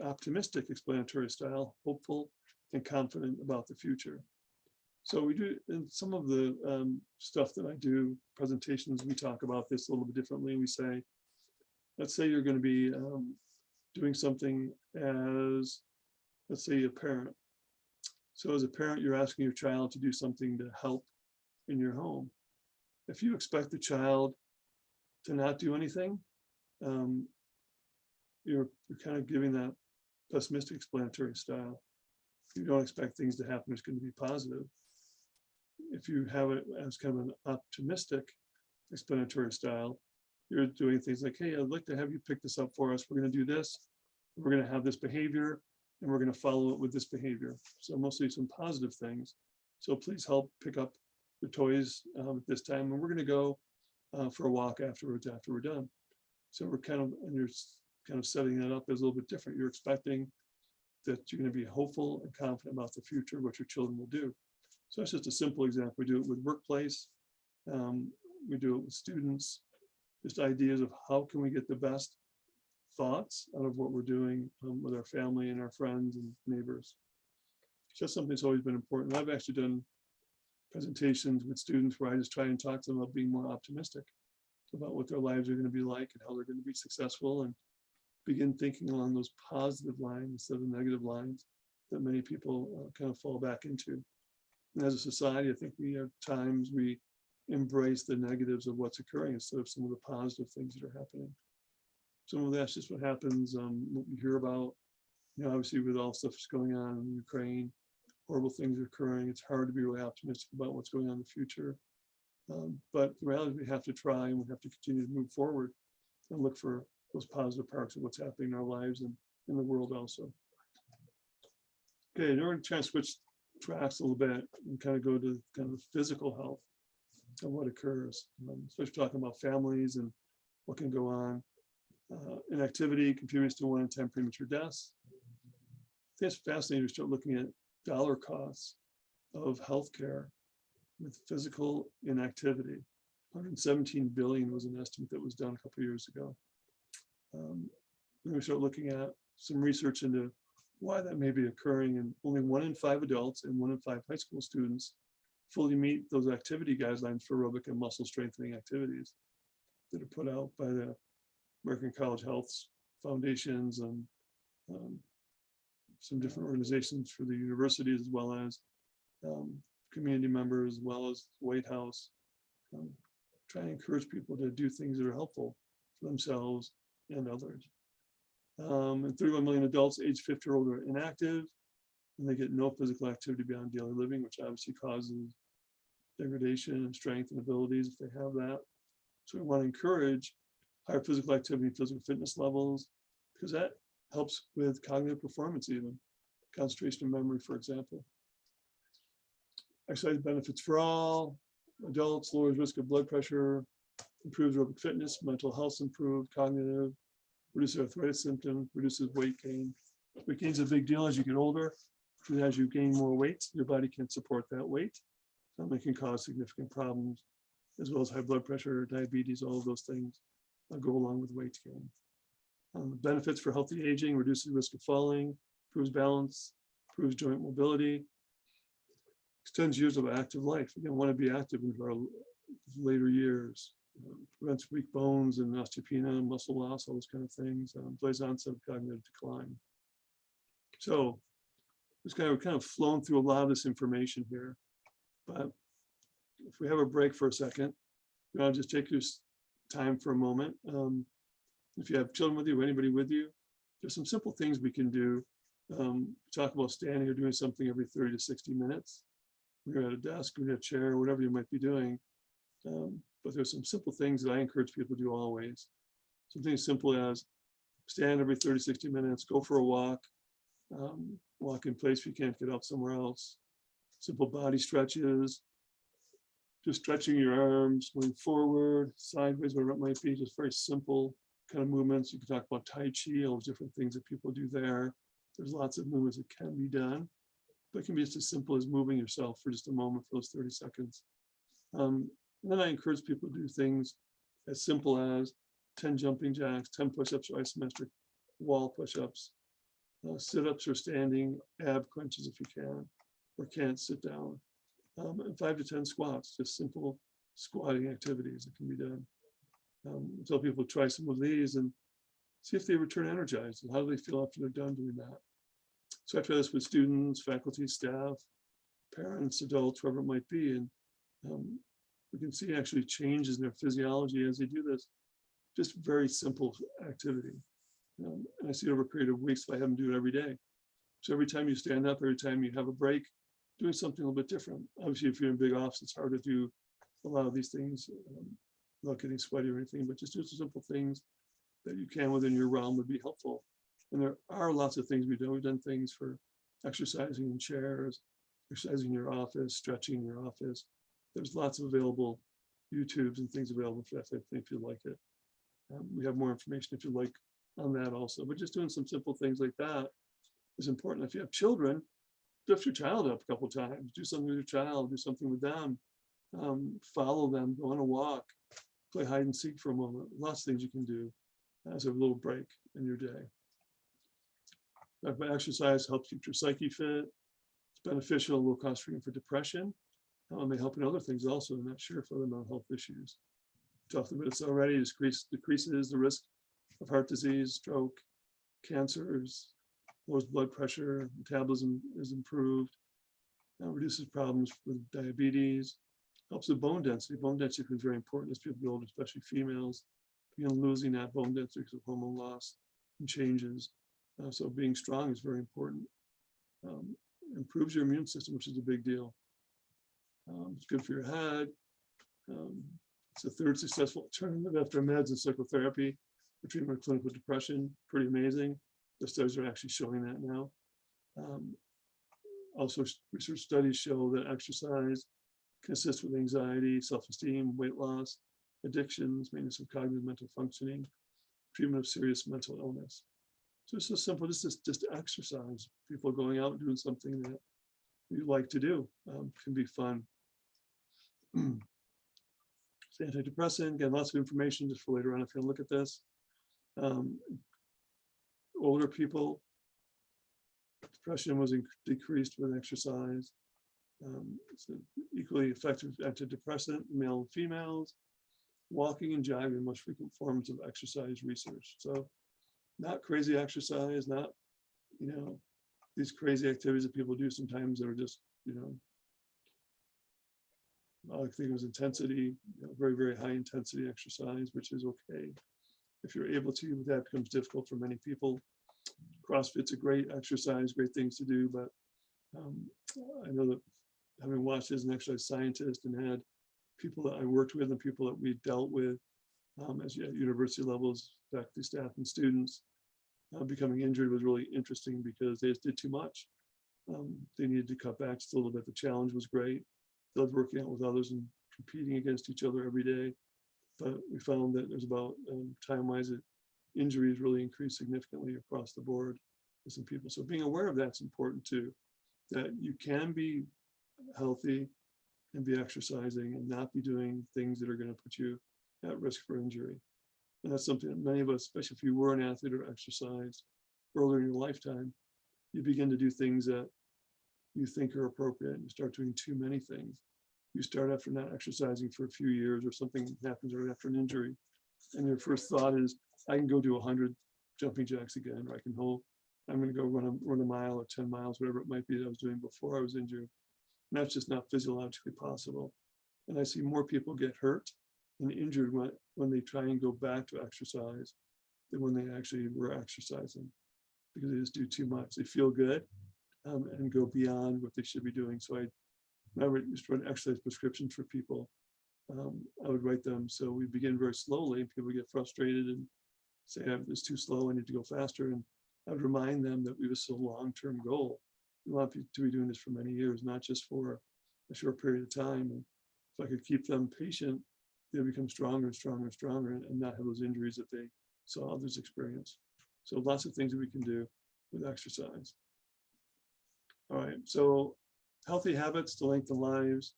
optimistic explanatory style, hopeful and confident about the future. So we do, in some of the stuff that I do, presentations, we talk about this a little bit differently. We say, let's say you're going to be doing something as, let's say, a parent. So as a parent, you're asking your child to do something to help in your home. If you expect the child to not do anything, you're kind of giving that pessimistic explanatory style. You don't expect things to happen, it's going to be positive. If you have it as kind of an optimistic explanatory style, you're doing things like, hey, I'd like to have you pick this up for us. We're going to do this. We're going to have this behavior, and we're going to follow it with this behavior. So mostly some positive things. So please help pick up the toys at this time, and we're going to go for a walk afterwards after we're done. So we're kind of, and you're kind of setting that up as a little bit different. You're expecting that you're going to be hopeful and confident about the future, what your children will do. So that's just a simple example. We do it with workplace. We do it with students. Just ideas of how can we get the best thoughts out of what we're doing with our family and our friends and neighbors. It's just something that's always been important. I've actually done presentations with students where I just try and talk to them about being more optimistic about what their lives are going to be like and how they're going to be successful, and begin thinking along those positive lines instead of the negative lines that many people kind of fall back into. And as a society, I think we have times we embrace the negatives of what's occurring instead of some of the positive things that are happening. Some of that's just what happens, what we hear about, you know, obviously with all stuff that's going on in Ukraine, horrible things are occurring. It's hard to be really optimistic about what's going on in the future. But the reality is we have to try, and we have to continue to move forward and look for those positive parts of what's happening in our lives and in the world also. Okay, now we're going to try and switch tracks a little bit and kind of go to kind of physical health and what occurs, especially talking about families and what can go on. Inactivity contributes to 1 in 10 premature deaths. I think it's fascinating to start looking at dollar costs of healthcare with physical inactivity. 117 billion was an estimate that was done a couple of years ago. Then we start looking at some research into why that may be occurring, and only 1 in 5 adults and 1 in 5 high school students fully meet those activity guidelines for aerobic and muscle strengthening activities that are put out by the American College Health Foundations and some different organizations for the universities, as well as community members, as well as the White House. Try and encourage people to do things that are helpful for themselves and others. And 31 million adults age 50 or older are inactive, and they get no physical activity beyond daily living, which obviously causes degradation in strength and abilities if they have that. So we want to encourage higher physical activity and physical fitness levels, because that helps with cognitive performance, even concentration and memory, for example. Exercise benefits for all adults, lowers risk of blood pressure, improves aerobic fitness, mental health improved, cognitive, reduces arthritis symptoms, reduces weight gain. Weight gain is a big deal as you get older, because as you gain more weight, your body can't support that weight. It can cause significant problems, as well as high blood pressure, diabetes, all of those things go along with weight gain. Benefits for healthy aging: reduces the risk of falling, improves balance, improves joint mobility, extends years of active life. Again, want to be active into our later years. Prevents weak bones and osteopenia, muscle loss, all those kind of things. Delays onset of cognitive decline. So this kind of flown through a lot of this information here, but if we have a break for a second, I'll just take your time for a moment. If you have children with you, or anybody with you, there's some simple things we can do. Talk about standing or doing something every 30 to 60 minutes. When you're at a desk, or in a chair, whatever you might be doing. But there's some simple things that I encourage people to do always. Something as simple as stand every 30, 60 minutes, go for a walk, walk in place if you can't get up somewhere else. Simple body stretches, just stretching your arms, moving forward, sideways, whatever it might be, just very simple kind of movements. You can talk about Tai Chi, all those different things that people do there. There's lots of movements that can be done, but it can be just as simple as moving yourself for just a moment for those 30 seconds. And then I encourage people to do things as simple as 10 jumping jacks, 10 push-ups or isometric wall push-ups, sit-ups or standing ab crunches if you can, or can't sit down, and 5 to 10 squats, just simple squatting activities that can be done. Tell people try some of these and see if they return energized and how do they feel after they're done doing that. So I try this with students, faculty, staff, parents, adults, whoever it might be, and we can see actually changes in their physiology as they do this. Just very simple activity. And I see it over a period of weeks if I have them do it every day. So every time you stand up, every time you have a break, doing something a little bit different. Obviously, if you're in a big office, it's hard to do a lot of these things without getting sweaty or anything, but just do some simple things that you can within your realm would be helpful. And there are lots of things we've done. We've done things for exercising in chairs, exercising in your office, stretching in your office. There's lots of available YouTubes and things available for that type of thing if you like it. We have more information if you like on that also, but just doing some simple things like that is important. If you have children, lift your child up a couple of times, do something with your child, do something with them, follow them, go on a walk, play hide and seek for a moment. Lots of things you can do as a little break in your day. Exercise helps keep your psyche fit. It's beneficial, low cost treatment for depression. May help in other things also. I'm not sure for the mental health issues. Talked about this already. Decreases the risk of heart disease, stroke, cancers, lowers blood pressure, metabolism is improved, reduces problems with diabetes, helps with bone density. Bone density is very important as people get older, especially females. Losing that bone density because of hormone loss and changes. So being strong is very important. Improves your immune system, which is a big deal. It's good for your head. It's the third successful alternative after meds and psychotherapy for treatment of clinical depression. Pretty amazing. The studies are actually showing that now. Also, research studies show that exercise can assist with anxiety, self-esteem, weight loss, addictions, maintenance of cognitive mental functioning, treatment of serious mental illness. So it's so simple, just exercise. People going out and doing something that you like to do can be fun. It's antidepressant, again, lots of information just for later on if you want to look at this. Older people, depression was decreased with exercise. It's an equally effective antidepressant, male and females. Walking and jogging are most frequent forms of exercise research. So not crazy exercise, not, these crazy activities that people do sometimes that are just, I think it was intensity, very, very high intensity exercise, which is okay. If you're able to, but that becomes difficult for many people. CrossFit's a great exercise, great things to do, but I know that having watched as an exercise scientist and had people that I worked with and people that we dealt with as at university levels, faculty, staff, and students, becoming injured was really interesting because they just did too much. They needed to cut back just a little bit. The challenge was great. They loved working out with others and competing against each other every day. But we found that there's about time-wise, injuries really increased significantly across the board with some people. So being aware of that's important too, that you can be healthy, and be exercising and not be doing things that are going to put you at risk for injury. And that's something that many of us, especially if you were an athlete or exercised earlier in your lifetime, you begin to do things that you think are appropriate. You start doing too many things. You start after not exercising for a few years, or something happens right after an injury, and your first thought is, I can go do 100 jumping jacks again, or I'm going to go run a mile or 10 miles, whatever it might be that I was doing before I was injured. And that's just not physiologically possible. And I see more people get hurt and injured when they try and go back to exercise than when they actually were exercising, because they just do too much. They feel good and go beyond what they should be doing. So I used to write exercise prescriptions for people. I would write them. So we begin very slowly, and people get frustrated and say, it's too slow, I need to go faster. And I would remind them that we have a long-term goal. We want people to be doing this for many years, not just for a short period of time. And if I could keep them patient, they'll become stronger and stronger and stronger, and not have those injuries that they saw others experience. So lots of things that we can do with exercise. All right, so healthy habits to lengthen lives.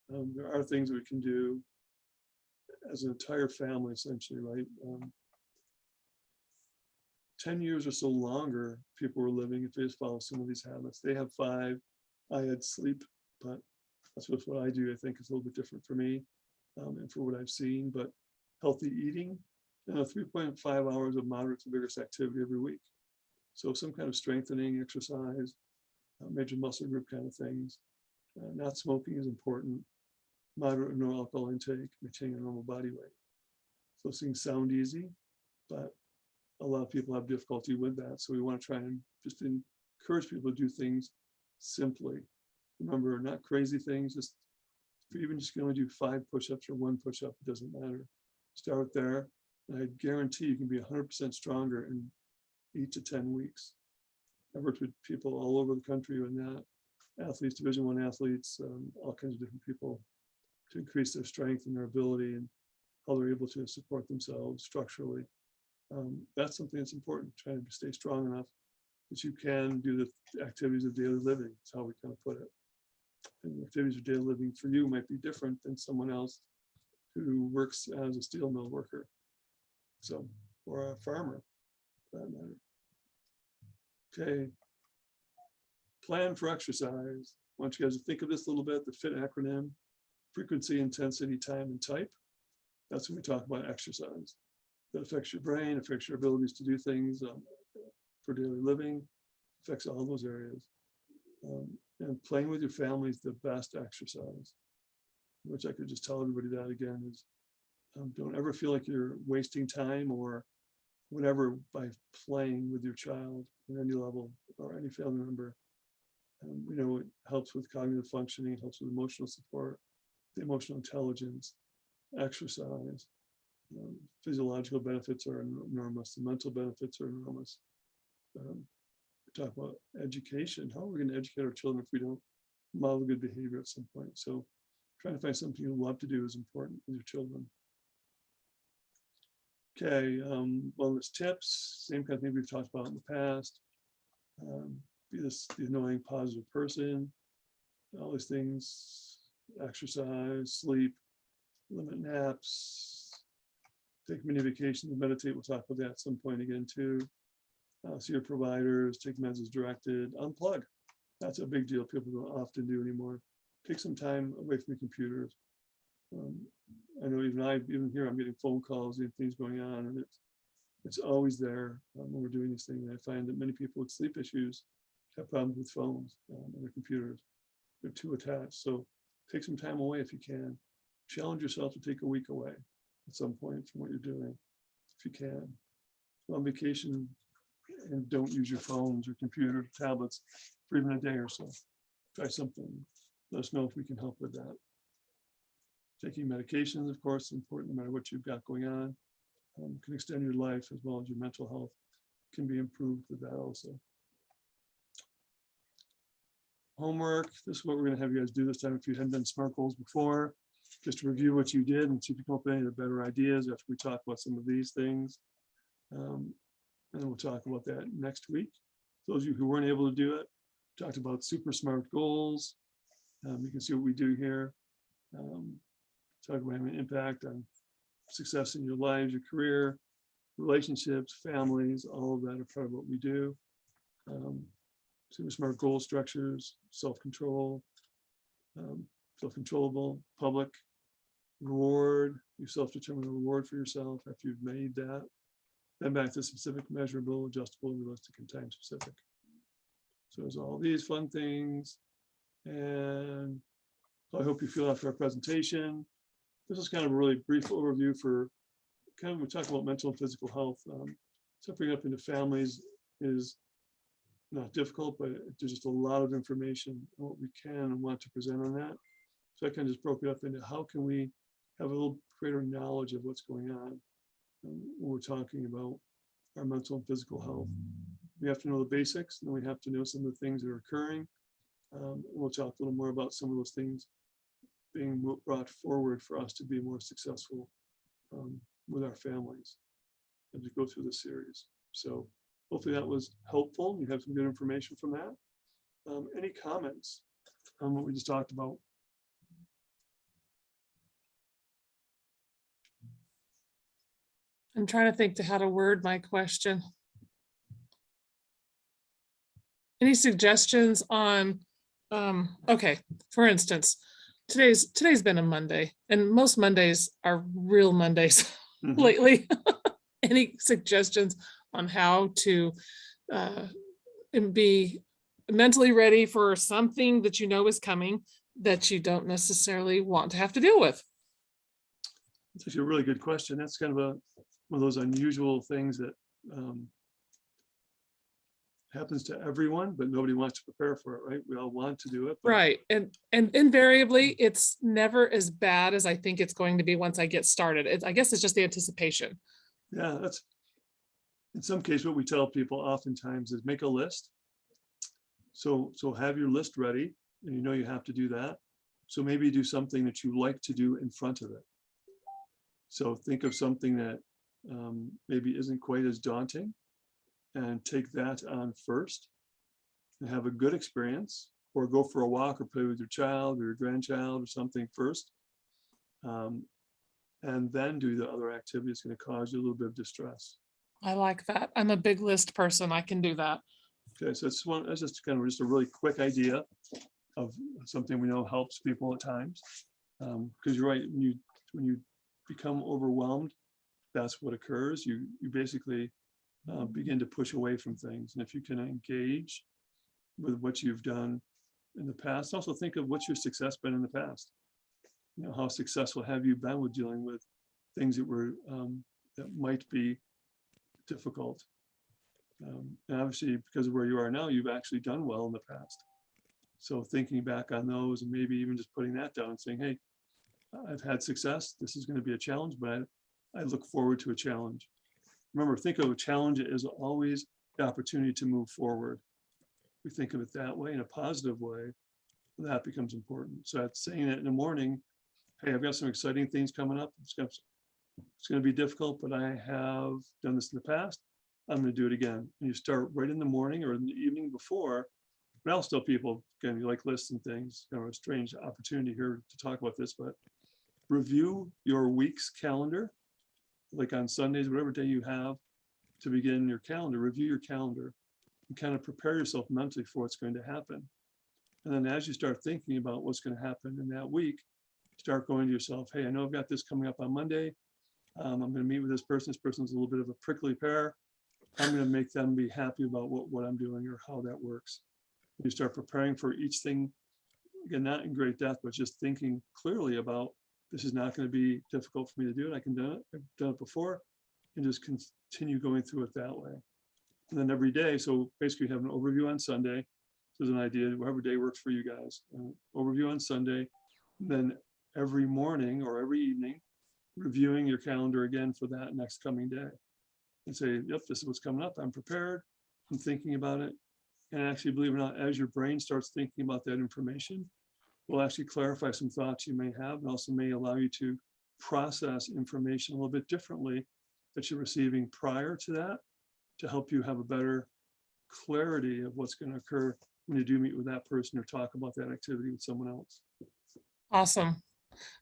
There are things that we can do as an entire family, essentially, right? 10 years or so longer, people were living if they just follow some of these habits. They have 5. I had sleep, but that's what I do. I think it's a little bit different for me and for what I've seen. But healthy eating, 3.5 hours of moderate to vigorous activity every week. So some kind of strengthening exercise, major muscle group kind of things. Not smoking is important. Moderate no alcohol intake, maintaining a normal body weight. So those things sound easy, but a lot of people have difficulty with that. So we want to try and just encourage people to do things simply. Remember, not crazy things. Just if you even just can only do 5 push-ups or 1 push-up, it doesn't matter. Start there, and I guarantee you can be 100% stronger in 8 to 10 weeks. I've worked with people all over the country with that, athletes, Division I athletes, all kinds of different people, to increase their strength and their ability and how they're able to support themselves structurally. That's something that's important, trying to stay strong enough that you can do the activities of daily living. That's how we kind of put it. And the activities of daily living for you might be different than someone else who works as a steel mill worker, so, or a farmer, for that matter. Okay, plan for exercise. I want you guys to think of this a little bit, the FIT acronym: frequency, intensity, time, and type. That's when we talk about exercise. That affects your brain, affects your abilities to do things for daily living, affects all those areas. And playing with your family is the best exercise, which I could just tell everybody that again is, don't ever feel like you're wasting time or whatever by playing with your child at any level or any family member. It helps with cognitive functioning, it helps with emotional support, the emotional intelligence, exercise. Physiological benefits are enormous, the mental benefits are enormous. We talk about education. How are we going to educate our children if we don't model good behavior at some point? So trying to find something you love to do is important with your children. Okay, wellness tips, same kind of thing we've talked about in the past. Be the annoying positive person, all these things, exercise, sleep, limit naps, take many vacations, meditate. We'll talk about that at some point again too. See your providers, take meds as directed, unplug. That's a big deal people don't often do anymore. Take some time away from your computers. I know even here, I'm getting phone calls and things going on, and it's always there when we're doing these things. I find that many people with sleep issues have problems with phones and their computers. They're too attached. So take some time away if you can. Challenge yourself to take a week away at some point from what you're doing, if you can. Go on vacation and don't use your phones or computers, tablets for even a day or so. Try something. Let us know if we can help with that. Taking medications, of course, is important no matter what you've got going on. Can extend your life as well as your mental health can be improved with that also. Homework, this is what we're going to have you guys do this time if you hadn't done SMART goals before, just to review what you did and see if you come up with any of the better ideas after we talk about some of these things. And then we'll talk about that next week. Those of you who weren't able to do it, talked about super SMART goals. You can see what we do here. Talk about having an impact on success in your lives, your career, relationships, families, all of that are part of what we do. Super smart goal structures, self-control, self-controllable, public, reward, you self-determine a reward for yourself after you've made that. Then back to specific, measurable, adjustable, realistic, and time specific. So there's all these fun things. And so I hope you feel after our presentation. This is kind of a really brief overview for kind of, we talk about mental and physical health. Separating up into families is not difficult, but there's just a lot of information on what we can and want to present on that. So I kind of just broke it up into how can we have a little greater knowledge of what's going on when we're talking about our mental and physical health. We have to know the basics, and then we have to know some of the things that are occurring. We'll talk a little more about some of those things being brought forward for us to be more successful with our families as we go through this series. So hopefully that was helpful. You have some good information from that. Any comments on what we just talked about? I'm trying to think to how to word my question. Any suggestions on, okay, for instance, today's been a Monday, and most Mondays are real Mondays lately. Any suggestions on how to be mentally ready for something that you know is coming that you don't necessarily want to have to deal with? It's actually a really good question. That's kind of one of those unusual things that happens to everyone, but nobody wants to prepare for it, right? We all want to do it. Right. And invariably, it's never as bad as I think it's going to be once I get started. I guess it's just the anticipation. Yeah, that's in some cases what we tell people oftentimes is make a list. So have your list ready, and you know you have to do that. So maybe do something that you like to do in front of it. So think of something that maybe isn't quite as daunting, and take that on first and have a good experience, or go for a walk or play with your child or your grandchild or something first. And then do the other activity that's going to cause you a little bit of distress. I like that. I'm a big list person. I can do that. Okay, so that's just kind of just a really quick idea of something we know helps people at times. Because you're right, when you become overwhelmed, that's what occurs. You basically begin to push away from things. And if you can engage with what you've done in the past, also think of what's your success been in the past. You know, how successful have you been with dealing with things that were that might be difficult. And obviously, because of where you are now, you've actually done well in the past. So thinking back on those, and maybe even just putting that down and saying, hey, I've had success. This is going to be a challenge, but I look forward to a challenge. Remember, think of a challenge as always the opportunity to move forward. We think of it that way, in a positive way, that becomes important. So that's saying it in the morning, hey, I've got some exciting things coming up. It's going to be difficult, but I have done this in the past. I'm going to do it again. And you start right in the morning or in the evening before. But I'll tell people, again, you like lists and things, you know, a strange opportunity here to talk about this, but review your week's calendar, like on Sundays, whatever day you have to begin your calendar, review your calendar and kind of prepare yourself mentally for what's going to happen. And then as you start thinking about what's going to happen in that week, start going to yourself, hey, I know I've got this coming up on Monday. I'm going to meet with this person. This person's a little bit of a prickly pear. I'm going to make them be happy about what I'm doing or how that works. You start preparing for each thing, again, not in great depth, but just thinking clearly about, this is not going to be difficult for me to do it. I can do it. I've done it before, and just continue going through it that way. And then every day, so basically you have an overview on Sunday. So there's an idea, whatever day works for you guys. Overview on Sunday, then every morning or every evening, reviewing your calendar again for that next coming day. And say, yep, this is what's coming up. I'm prepared. I'm thinking about it. And actually, believe it or not, as your brain starts thinking about that information, will actually clarify some thoughts you may have, and also may allow you to process information a little bit differently that you're receiving prior to that, to help you have a better clarity of what's going to occur when you do meet with that person or talk about that activity with someone else. Awesome.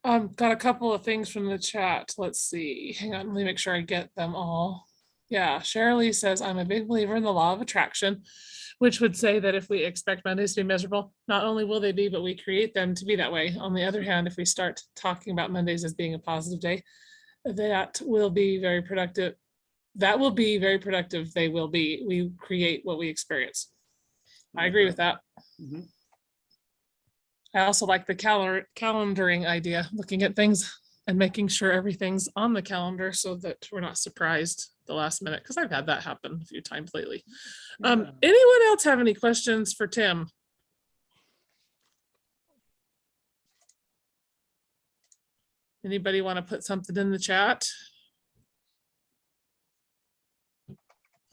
Got a couple of things from the chat. Let's see. Hang on, let me make sure I get them all. Yeah, Shirley says, I'm a big believer in the law of attraction, which would say that if we expect Mondays to be miserable, not only will they be, but we create them to be that way. On the other hand, if we start talking about Mondays as being a positive day, that will be very productive. That will be very productive. They will be. We create what we experience. I agree with that. Mhm. I also like the calendaring idea, looking at things and making sure everything's on the calendar so that we're not surprised the last minute, because I've had that happen a few times lately. Yeah. Anyone else have any questions for Tim? Anybody want to put something in the chat?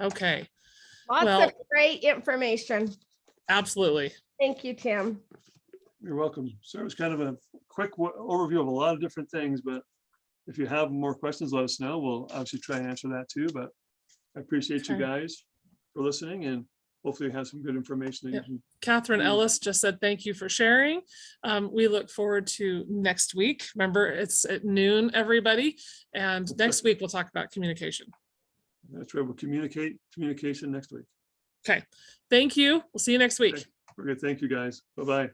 Okay, Lots Well- of great information. absolutely. Thank you, Tim. You're welcome. So it was kind of a quick overview of a lot of different things, but if you have more questions, let us know. We'll obviously try and answer that too, but I appreciate you Okay. guys for listening, and hopefully you have some good information that Yep. you can. Catherine Mm. Ellis just said, thank you for sharing. We look forward to next week. Remember, it's at noon, everybody. And That's next right. week, we'll talk about communication. That's right. We'll communication next week. Okay, thank you. We'll see you next week. Okay. Okay, thank you guys. Bye-bye.